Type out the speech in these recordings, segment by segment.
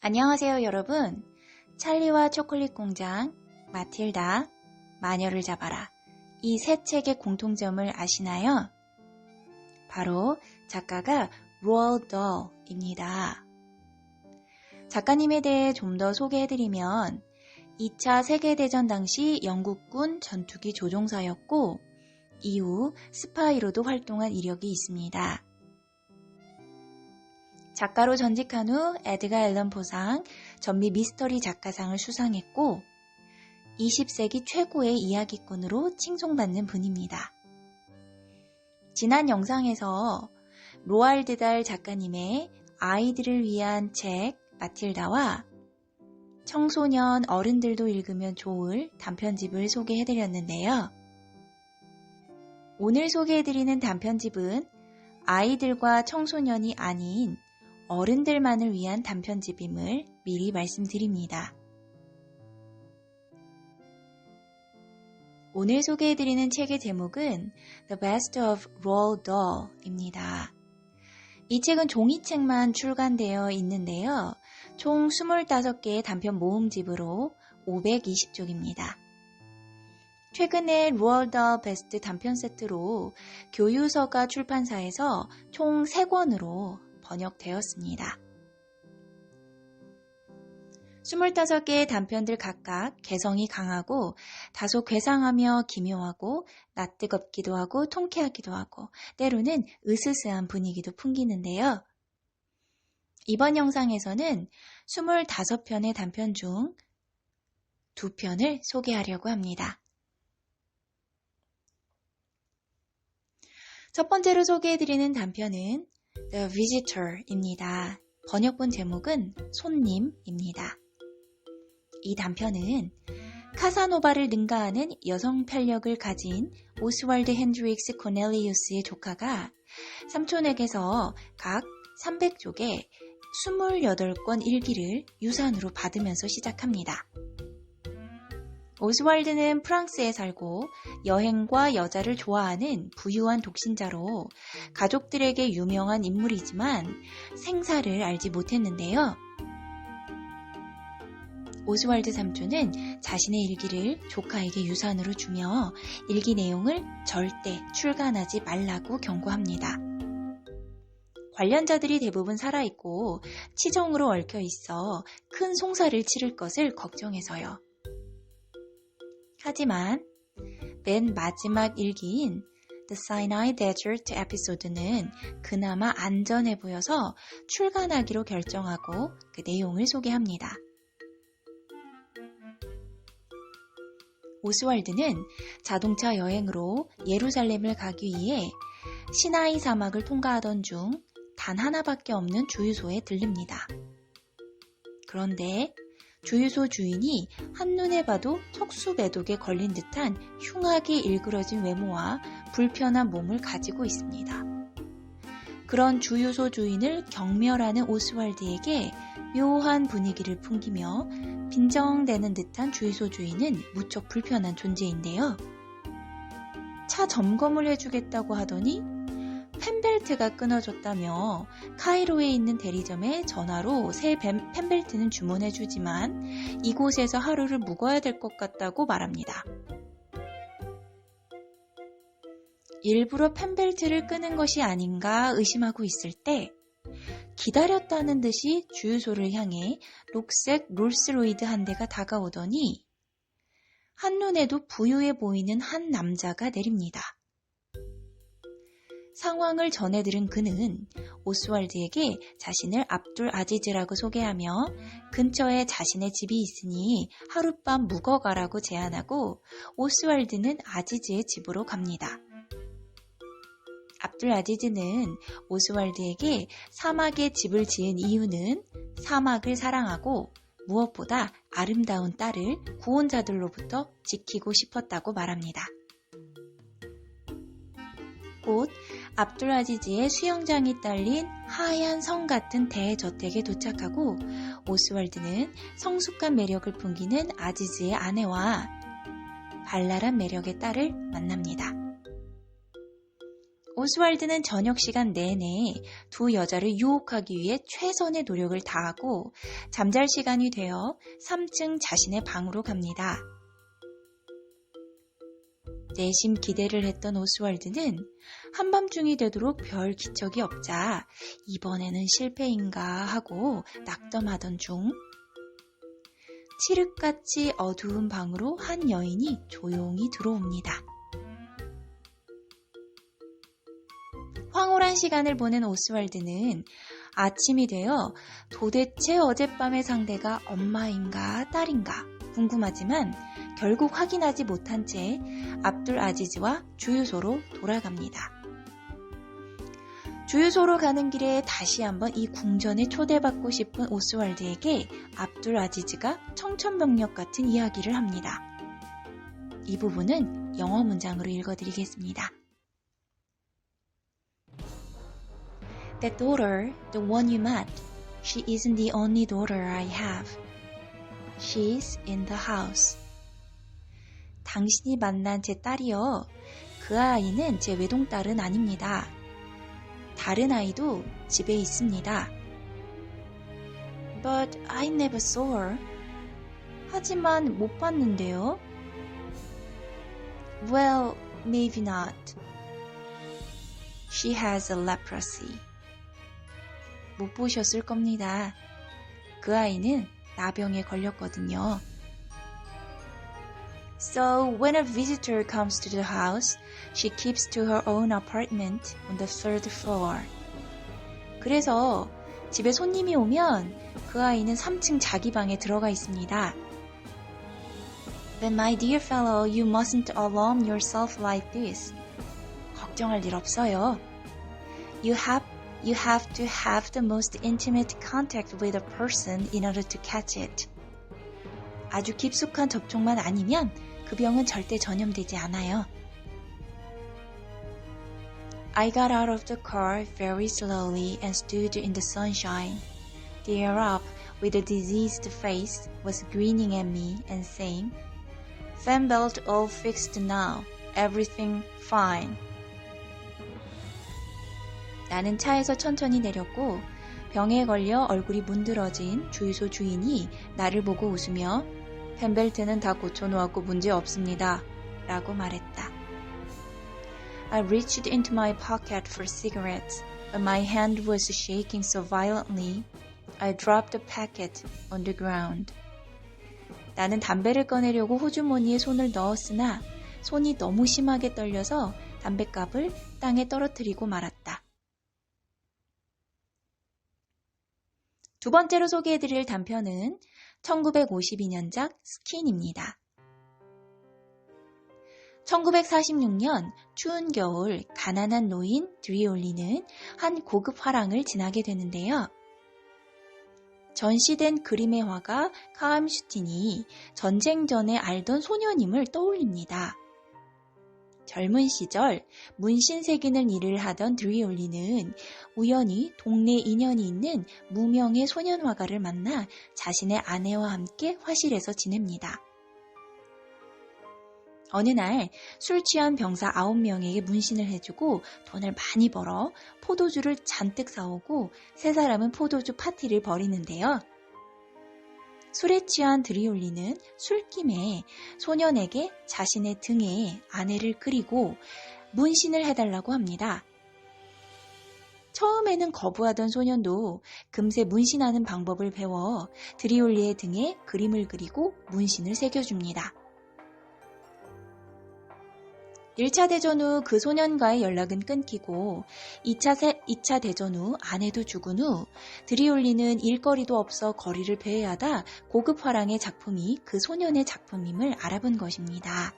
안녕하세요, 여러분. 찰리와 초콜릿 공장, 마틸다, 마녀를 잡아라. 이 세 책의 공통점을 아시나요? 바로 작가가 로ald 다hl입니다. 작가님에 대해 좀 더 소개해드리면 2차 세계대전 당시 영국군 전투기 조종사였고 이후 스파이로도 활동한 이력이 있습니다. 작가로 전직한 후 에드가 앨런 포상, 전미 미스터리 작가상을 수상했고 20세기 최고의 이야기꾼으로 칭송받는 분입니다. 지난 영상에서 로알드 다hl 작가님의 아이들을 위한 책 마틸다와 청소년 어른들도 읽으면 좋을 단편집을 소개해드렸는데요. 오늘 소개해드리는 단편집은 아이들과 청소년이 아닌 어른들만을 위한 단편집임을 미리 말씀드립니다. 오늘 소개해드리는 책의 제목은 The Best of Roald Dahl입니다. 이 책은 종이책만 출간되어 있는데요. 총 25개의 단편 모음집으로 520쪽입니다. 최근에 로ald 다hl 베스트 단편 세트로 교유서가 출판사에서 총 3권으로 번역되었습니다. 25개의 단편들 각각 개성이 강하고 다소 괴상하며 기묘하고 낯뜨겁기도 하고 통쾌하기도 하고 때로는 으스스한 분위기도 풍기는데요. 이번 영상에서는 25편의 단편 중 2편을 소개하려고 합니다. 첫 번째로 소개해드리는 단편은 The Visitor입니다. 번역본 제목은 손님입니다. 이 단편은 카사노바를 능가하는 여성 편력을 가진 오스왈드 핸드릭스 코넬리우스의 조카가 삼촌에게서 각 300쪽의 28권 일기를 유산으로 받으면서 시작합니다. 오스왈드는 프랑스에 살고 여행과 여자를 좋아하는 부유한 독신자로 가족들에게 유명한 인물이지만 생사를 알지 못했는데요. 오스왈드 삼촌은 자신의 일기를 조카에게 유산으로 주며 일기 내용을 절대 출간하지 말라고 경고합니다. 관련자들이 대부분 살아있고 치정으로 얽혀 있어 큰 송사를 치를 것을 걱정해서요. 하지만 맨 마지막 일기인 The Sinai Desert 에피소드는 그나마 안전해 보여서 출간하기로 결정하고 그 내용을 소개합니다. 오스왈드는 자동차 여행으로 예루살렘을 가기 위해 시나이 사막을 통과하던 중 단 하나밖에 없는 주유소에 들릅니다. 그런데 주유소 주인이 한눈에 봐도 척수매독에 걸린 듯한 흉하게 일그러진 외모와 불편한 몸을 가지고 있습니다. 그런 주유소 주인을 경멸하는 오스왈드에게 묘한 분위기를 풍기며 빈정대는 듯한 주유소 주인은 무척 불편한 존재인데요. 차 점검을 해주겠다고 하더니 펜벨트가 끊어졌다며 카이로에 있는 대리점에 전화로 새 펜벨트는 주문해주지만 이곳에서 하루를 묵어야 될 것 같다고 말합니다. 일부러 펜벨트를 끄는 것이 아닌가 의심하고 있을 때 기다렸다는 듯이 주유소를 향해 녹색 롤스로이드 한 대가 다가오더니 한눈에도 부유해 보이는 한 남자가 내립니다. 상황을 전해 들은 그는 오스왈드에게 자신을 압둘 아지즈라고 소개하며 근처에 자신의 집이 있으니 하룻밤 묵어가라고 제안하고 오스왈드는 아지즈의 집으로 갑니다. 압둘 아지즈는 오스왈드에게 사막에 집을 지은 이유는 사막을 사랑하고 무엇보다 아름다운 딸을 구원자들로부터 지키고 싶었다고 말합니다. 곧 압둘 아지즈의 수영장이 딸린 하얀 성 같은 대저택에 도착하고 오스왈드는 성숙한 매력을 풍기는 아지즈의 아내와 발랄한 매력의 딸을 만납니다. 오스왈드는 저녁 시간 내내 두 여자를 유혹하기 위해 최선의 노력을 다하고 잠잘 시간이 되어 3층 자신의 방으로 갑니다. 내심 기대를 했던 오스왈드는 한밤중이 되도록 별 기척이 없자 이번에는 실패인가 하고 낙담하던 중 칠흑같이 어두운 방으로 한 여인이 조용히 들어옵니다. 황홀한 시간을 보낸 오스왈드는 아침이 되어 도대체 어젯밤의 상대가 엄마인가 딸인가 궁금하지만 결국 확인하지 못한 채 압둘 아지즈와 주유소로 돌아갑니다. 주유소로 가는 길에 다시 한번 이 궁전에 초대받고 싶은 오스왈드에게 압둘 아지즈가 청천벽력 같은 이야기를 합니다. 이 부분은 영어 문장으로 읽어드리겠습니다. That daughter, the one you met, she isn't the only daughter I have. She's in the house. 당신이 만난 제 딸이요. 그 아이는 제 외동딸은 아닙니다. 다른 아이도 집에 있습니다. But I never saw her. 하지만 못 봤는데요. Well, maybe not. She has a leprosy. 못 보셨을 겁니다. 그 아이는 나병에 걸렸거든요. So when a visitor comes to the house, she keeps to her own apartment on the third floor. 그래서 집에 손님이 오면 그 아이는 3층 자기 방에 들어가 있습니다. Then my dear fellow, you mustn't alarm yourself like this. 걱정할 일 없어요. You have to have the most intimate contact with a person in order to catch it. 아주 깊숙한 접촉만 아니면 그 병은 절대 전염되지 않아요. I got out of the car very slowly and stood in the sunshine. The Arab, with a diseased face, was grinning at me and saying, "Fan belt all fixed now. Everything fine." 나는 차에서 천천히 내렸고 병에 걸려 얼굴이 문드러진 주유소 주인이 나를 보고 웃으며 펜벨트는 다 고쳐놓았고 문제 없습니다. 라고 말했다. I reached into my pocket for cigarettes, but my hand was shaking so violently, I dropped the packet on the ground. 나는 담배를 꺼내려고 호주머니에 손을 넣었으나 손이 너무 심하게 떨려서 담뱃갑을 땅에 떨어뜨리고 말았다. 두 번째로 소개해드릴 단편은 1952년작 스킨입니다. 1946년 추운 겨울 가난한 노인 드리올리는 한 고급 화랑을 지나게 되는데요. 전시된 그림의 화가 카암슈틴이 전쟁 전에 알던 소년임을 떠올립니다. 젊은 시절 문신 새기는 일을 하던 드리올리는 우연히 동네 인연이 있는 무명의 소년 화가를 만나 자신의 아내와 함께 화실에서 지냅니다. 어느 날 술 취한 병사 9명에게 문신을 해주고 돈을 많이 벌어 포도주를 잔뜩 사오고 세 사람은 포도주 파티를 벌이는데요. 술에 취한 드리올리는 술김에 소년에게 자신의 등에 아내를 그리고 문신을 해달라고 합니다. 처음에는 거부하던 소년도 금세 문신하는 방법을 배워 드리올리의 등에 그림을 그리고 문신을 새겨줍니다. 1차 대전 후 그 소년과의 연락은 끊기고 2차 대전 후 아내도 죽은 후 드리올리는 일거리도 없어 거리를 배회하다 고급 화랑의 작품이 그 소년의 작품임을 알아본 것입니다.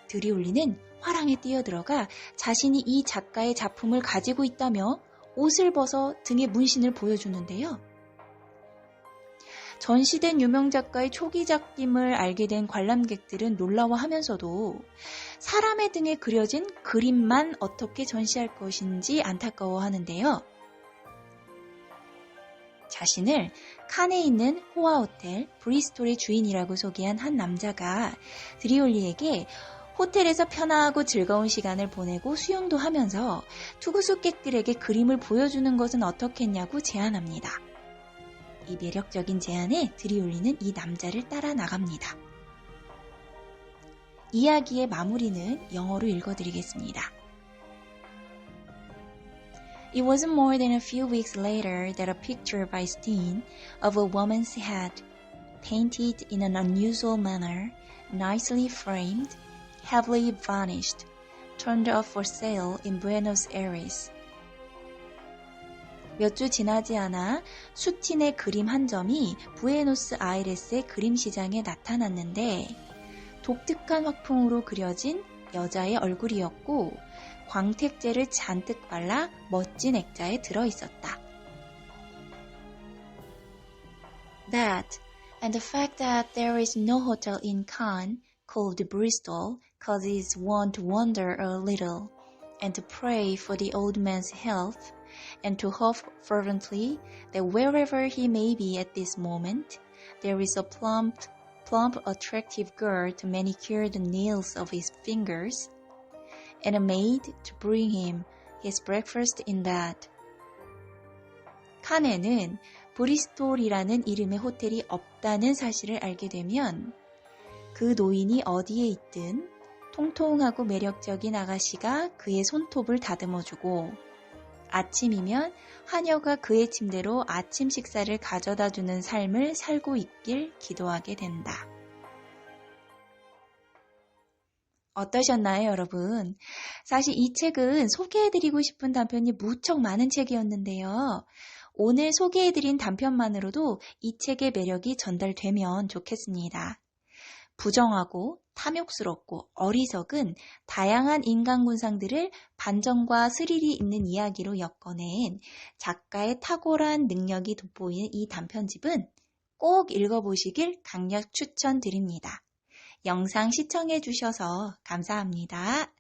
드리올리는 화랑에 뛰어들어가 자신이 이 작가의 작품을 가지고 있다며 옷을 벗어 등에 문신을 보여주는데요. 전시된 유명 작가의 초기 작품을 알게 된 관람객들은 놀라워하면서도 사람의 등에 그려진 그림만 어떻게 전시할 것인지 안타까워하는데요. 자신을 칸에 있는 호화 호텔 브리스톨의 주인이라고 소개한 한 남자가 드리올리에게 호텔에서 편하고 즐거운 시간을 보내고 수영도 하면서 투구숙객들에게 그림을 보여주는 것은 어떻겠냐고 제안합니다. 이 매력적인 제안에 들이올리는 이 남자를 따라 나갑니다. 이야기의 마무리는 영어로 읽어드리겠습니다. It wasn't more than a few weeks later that a picture by Steen of a woman's head, painted in an unusual manner, nicely framed, heavily varnished, turned up for sale in Buenos Aires. 몇 주 지나지 않아 수틴의 그림 한 점이 부에노스 아이레스의 그림 시장에 나타났는데 독특한 화풍으로 그려진 여자의 얼굴이었고 광택제를 잔뜩 발라 멋진 액자에 들어있었다. That and the fact that there is no hotel in Cannes called Bristol causes one to wonder a little and to pray for the old man's health and to hope fervently that wherever he may be at this moment, there is a plump, attractive girl to manicure the nails of his fingers, and a maid to bring him his breakfast in bed. 칸에는 브리스톨이라는 이름의 호텔이 없다는 사실을 알게 되면 그 노인이 어디에 있든 통통하고 매력적인 아가씨가 그의 손톱을 다듬어주고 아침이면 하녀가 그의 침대로 아침 식사를 가져다주는 삶을 살고 있길 기도하게 된다. 어떠셨나요, 여러분? 사실 이 책은 소개해드리고 싶은 단편이 무척 많은 책이었는데요. 오늘 소개해드린 단편만으로도 이 책의 매력이 전달되면 좋겠습니다. 부정하고 탐욕스럽고 어리석은 다양한 인간 군상들을 반전과 스릴이 있는 이야기로 엮어낸 작가의 탁월한 능력이 돋보이는 이 단편집은 꼭 읽어보시길 강력 추천드립니다. 영상 시청해 주셔서 감사합니다.